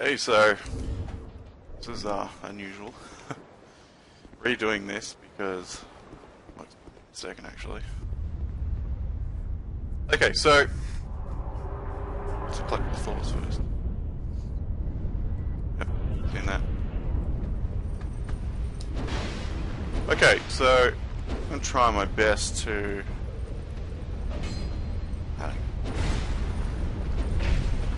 Hey, so this is unusual. Redoing this because wait a second actually. Okay, so let's collect the thoughts first. Yep, seen that. Okay, so I'm gonna try my best to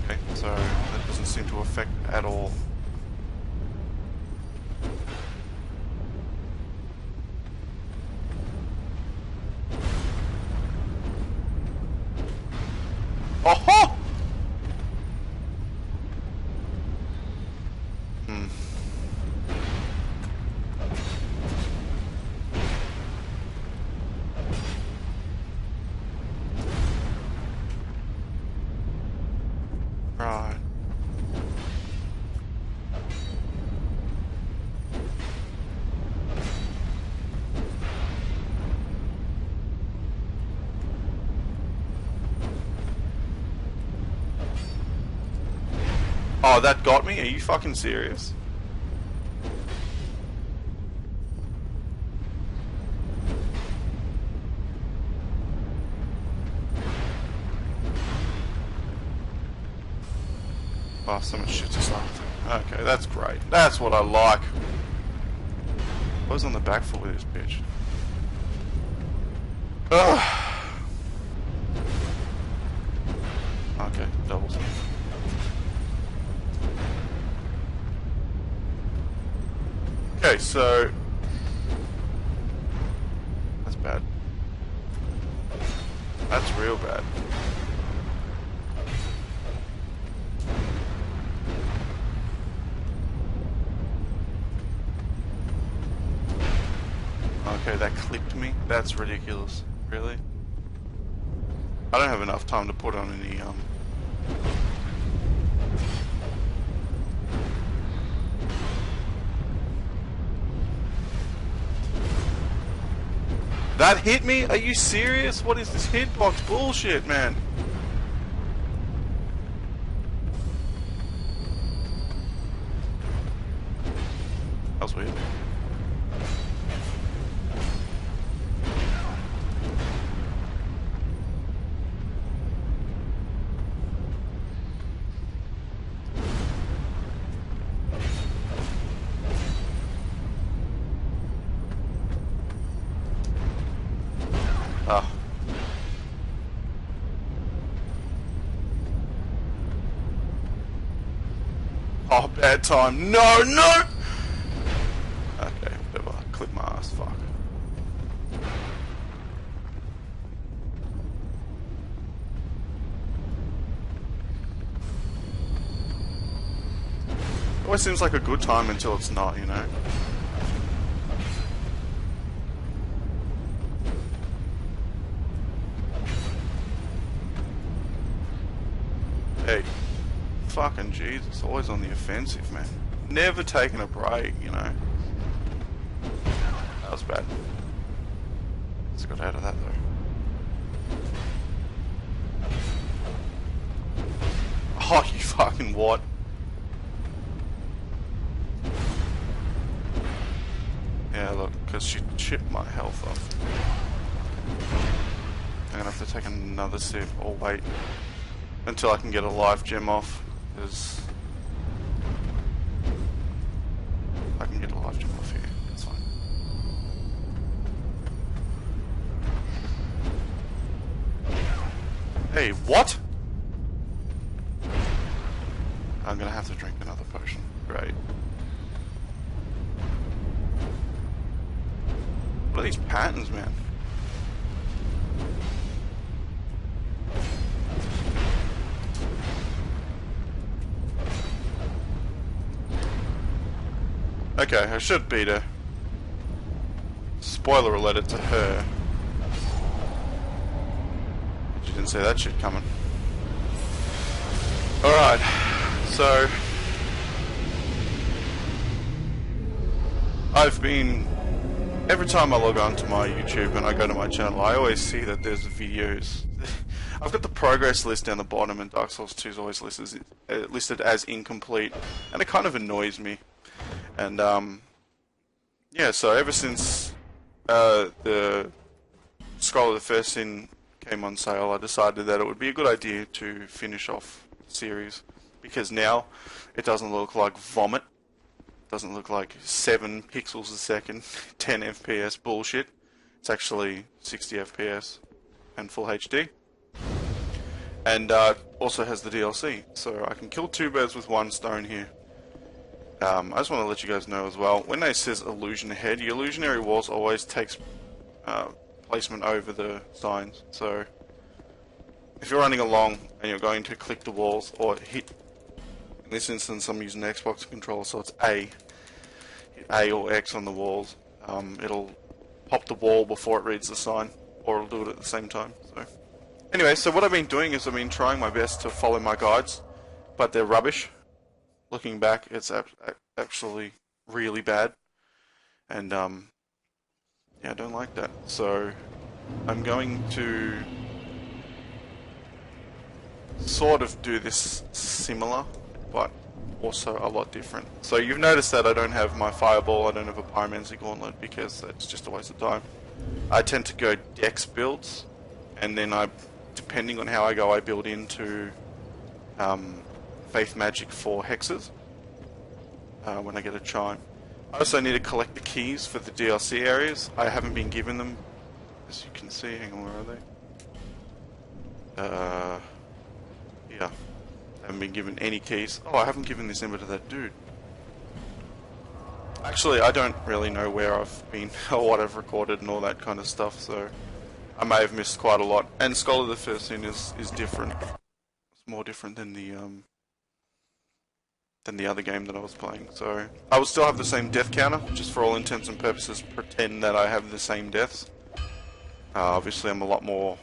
okay, so that doesn't seem to affect at all. Oh-ho! Right. Oh, that got me? Are you fucking serious? Oh, so much shit to start with. Okay, that's great. That's what I like. I was on the back foot with this bitch. Ugh. Okay, doubles. Okay, so that's bad. That's real bad. Okay, that clipped me. That's ridiculous. Really? I don't have enough time to put on any That hit me? Are you serious? What is this hitbox bullshit, man? That was weird. Oh. Oh, bad time. No, no! Okay, whatever. Clip my ass, fuck. Always seems like a good time until it's not, you know? Hey, fucking Jesus, always on the offensive, man. Never taking a break, you know. That was bad. Let's got out of that though. Oh, you fucking what? Yeah, look, because she chipped my health off. I'm gonna have to take another sip or wait until I can get a life gem off, because I can get a life gem off here, it's fine. Hey, what? I'm gonna have to drink another potion. Great. What are these patterns, man? Okay, I should beat her. Spoiler alert, it's to her. She didn't see that shit coming. Alright, so I've been... Every time I log on to my YouTube and I go to my channel, I always see that there's videos. I've got the progress list down the bottom, and Dark Souls 2 is always listed as incomplete, and it kind of annoys me. And yeah, so ever since the Scroll of the First Sin came on sale, I decided that it would be a good idea to finish off the series, because now it doesn't look like vomit. It doesn't look like 7 pixels a second, 10 FPS bullshit. It's actually 60 FPS and full HD. And also has the DLC, so I can kill 2 birds with 1 stone here. I just want to let you guys know as well, when it says illusion ahead, your illusionary walls always takes placement over the signs. So if you're running along and you're going to click the walls or hit, in this instance I'm using the Xbox controller, so it's A. Hit A or X on the walls. It'll pop the wall before it reads the sign, or it'll do it at the same time. So anyway, so what I've been doing is I've been trying my best to follow my guides, but they're rubbish. Looking back, it's actually really bad, and yeah, I don't like that. So I'm going to sort of do this similar, but also a lot different. So you've noticed that I don't have my fireball, I don't have a pyromancy gauntlet, because that's just a waste of time. I tend to go dex builds, and then depending on how I go, I build into faith magic for hexes when I get a chime. I also need to collect the keys for the DLC areas. I haven't been given them, as you can see. Hang on, where are they? Yeah. I haven't been given any keys. Oh, I haven't given this ember to that dude. Actually, I don't really know where I've been or what I've recorded and all that kind of stuff, so I may have missed quite a lot. And Scholar of the First Sin is different. It's more different than the other game that I was playing. So I will still have the same death counter, just for all intents and purposes pretend that I have the same deaths. Obviously I'm a lot more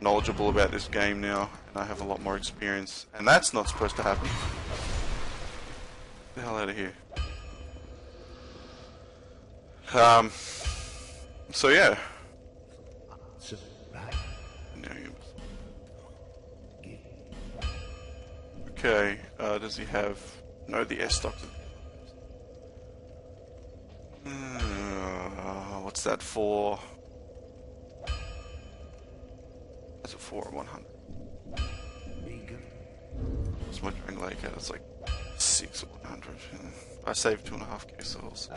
knowledgeable about this game now, and I have a lot more experience, and that's not supposed to happen. Get the hell out of here. So yeah. Okay, does he have... No, the S stock. What's that for? That's a 4 or 100. What's my Dragon Lake at? It's like 6 or 100. I saved 2.5k souls.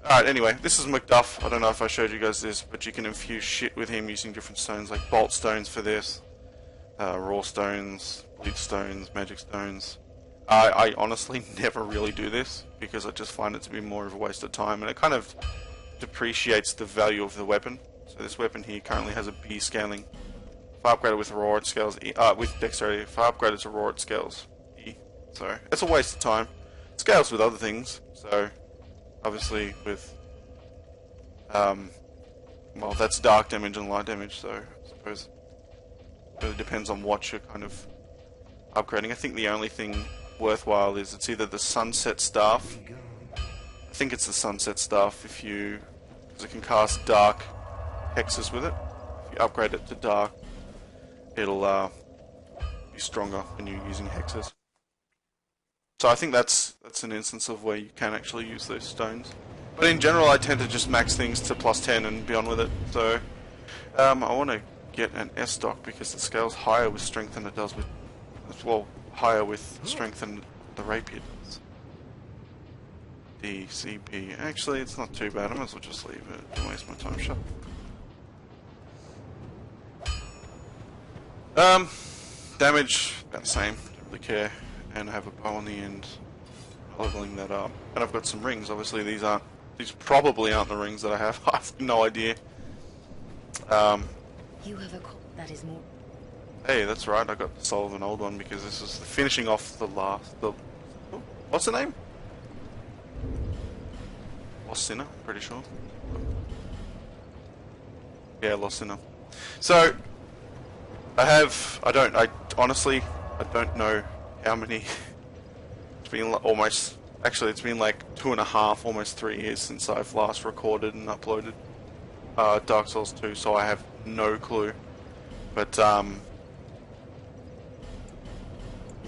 Alright, anyway, this is McDuff. I don't know if I showed you guys this, but you can infuse shit with him using different stones, like bolt stones for this. Raw stones, bleach stones, magic stones. I honestly never really do this, because I just find it to be more of a waste of time, and it kind of depreciates the value of the weapon. So this weapon here currently has a B scaling. If I upgrade it with raw, it scales E. With dexterity. If I upgrade it to raw, it scales E. So it's a waste of time. It scales with other things. So obviously with well, that's dark damage and light damage. So I suppose it really depends on what you're kind of upgrading. I think the only thing worthwhile is it's either the sunset staff. I think it's the sunset staff, because it can cast dark hexes with it. If you upgrade it to dark, it'll be stronger when you're using hexes. So I think that's an instance of where you can actually use those stones. But in general, I tend to just max things to +10 and be on with it. So I want to get an S stock because it scales higher with strength than it does with, well, higher with strength than the rapier does. DCP. Actually, it's not too bad. I might as well just leave it. Don't waste my time. Shut up. Damage about the same. Don't really care. And I have a bow on the end. Leveling that up. And I've got some rings. Obviously, these probably aren't the rings that I have. I have no idea. You have a call that is more. Hey, that's right. I got the soul of an old one because this is finishing off the last. What's the name? Lost Sinner, I'm pretty sure. Yeah, Lost Sinner. So I honestly don't know how many. It's been almost. Actually, it's been like 2.5, almost 3 years since I've last recorded and uploaded Dark Souls 2. So I have no clue. But I'm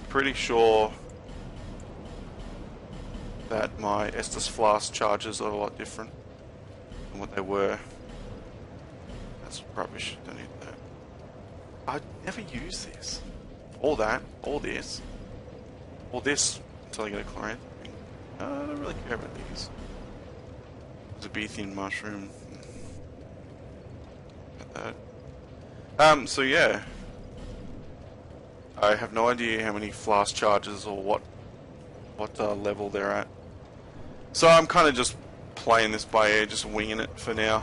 pretty sure that my Estus Flask charges are a lot different than what they were. That's rubbish, don't need that. I never use this. All that, all this until I get a chlorine. I don't really care about these. Zabethian mushroom. Got that. So yeah. I have no idea how many flask charges or what level they're at. So I'm kind of just playing this by ear, just winging it for now.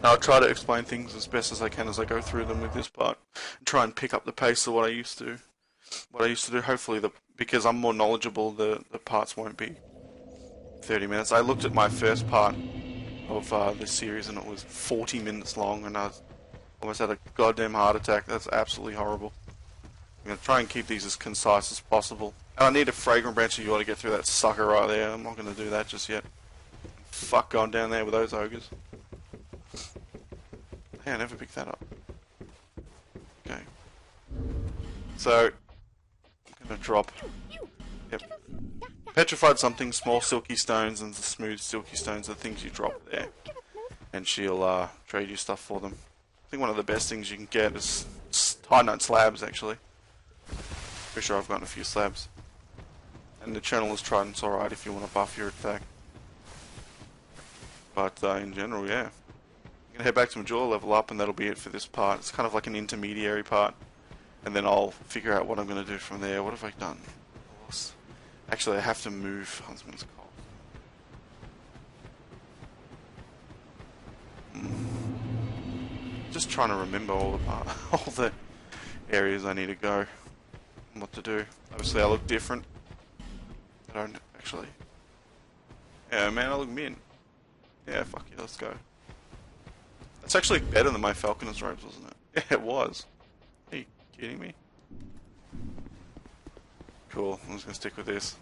I'll try to explain things as best as I can as I go through them with this part, and try and pick up the pace of what I used to do. Hopefully, because I'm more knowledgeable, the parts won't be 30 minutes. I looked at my first part of this series and it was 40 minutes long, and I almost had a goddamn heart attack. That's absolutely horrible. I'm going to try and keep these as concise as possible. And I need a fragrant branch of yore to get through that sucker right there. I'm not going to do that just yet. Fuck going down there with those ogres. Hey, I never picked that up. Okay. So, I'm going to drop... Yep. Petrified something, small silky stones, and the smooth silky stones are the things you drop there. And she'll trade you stuff for them. I think one of the best things you can get is high note slabs, actually. Pretty sure I've gotten a few slabs. And the channel is Trident's alright if you want to buff your attack. But in general, yeah. I'm going to head back to Majora, level up, and that'll be it for this part. It's kind of like an intermediary part. And then I'll figure out what I'm going to do from there. What have I done? Actually, I have to move Huntsman's Cult. Just trying to remember all the areas I need to go and what to do. Obviously, I look different. I don't actually. Yeah, man, I look min. Yeah, fuck yeah, let's go. That's actually better than my Falconer's robes, wasn't it? Yeah, it was. Are you kidding me? Cool, I'm just gonna stick with this.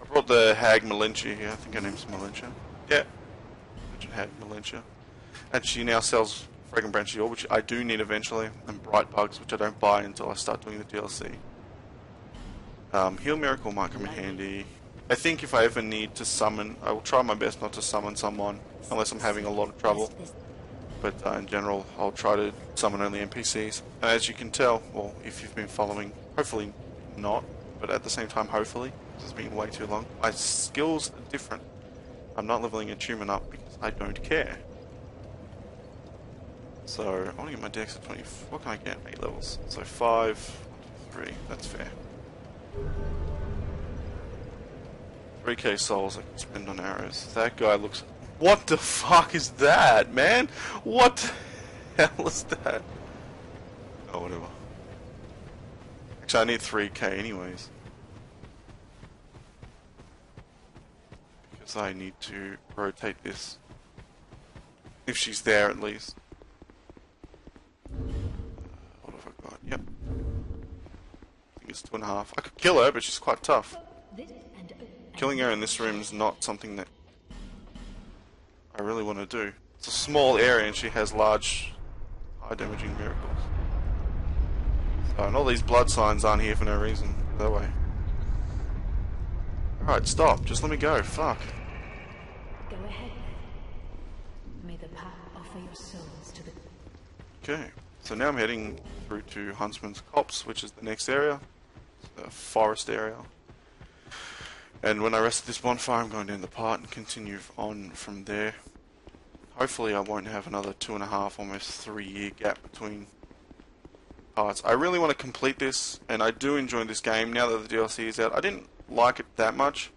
I brought the Hag Malentia here. I think her name's Malentia. Yeah. Hag Malentia. And she now sells Fragrant Branch of Yore, which I do need eventually, and Bright Bugs, which I don't buy until I start doing the DLC. Heal Miracle might come in handy. I think if I ever need to summon, I will try my best not to summon someone, unless I'm having a lot of trouble. But in general, I'll try to summon only NPCs. And as you can tell, well, if you've been following, hopefully not, but at the same time, hopefully, because it's been way too long, my skills are different. I'm not leveling Attunement up because I don't care. So, I want to get my dex at 20. What can I get? 8 levels. So 5, 1, 2, 3. That's fair. 3k souls I can spend on arrows. That guy looks... What the fuck is that, man? What the hell is that? Oh, whatever. Actually, I need 3k anyways. Because I need to rotate this. If she's there, at least. What have I got? Yep. I think it's 2.5. I could kill her, but she's quite tough. Killing her in this room is not something that I really want to do. It's a small area and she has large, high damaging miracles. So, and all these blood signs aren't here for no reason. That way. Alright, stop. Just let me go. Fuck. Go ahead. May the path offer your souls to the... Okay. So now I'm heading through to Huntsman's Copse, which is the next area. It's the forest area. And when I rest at this bonfire, I'm going down the part and continue on from there. Hopefully I won't have another 2.5, almost 3 year gap between parts. I really want to complete this, and I do enjoy this game now that the DLC is out. I didn't like it that much.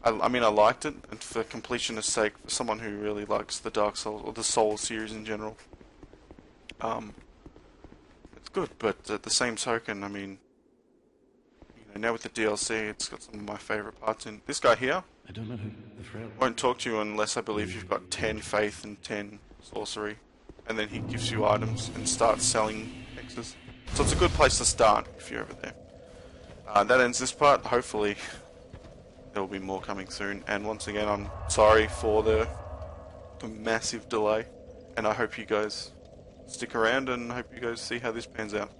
I mean, I liked it, and for completionist sake, for someone who really likes the Dark Souls, or the Souls series in general, it's good, but at the same token, I mean, now with the DLC, it's got some of my favourite parts in. This guy here, I don't know who the frail... won't talk to you unless I believe you've got 10 faith and 10 sorcery. And then he gives you items and starts selling hexes. So it's a good place to start if you're ever there. That ends this part. Hopefully there will be more coming soon. And once again, I'm sorry for the massive delay. and I hope you guys stick around and hope you guys see how this pans out.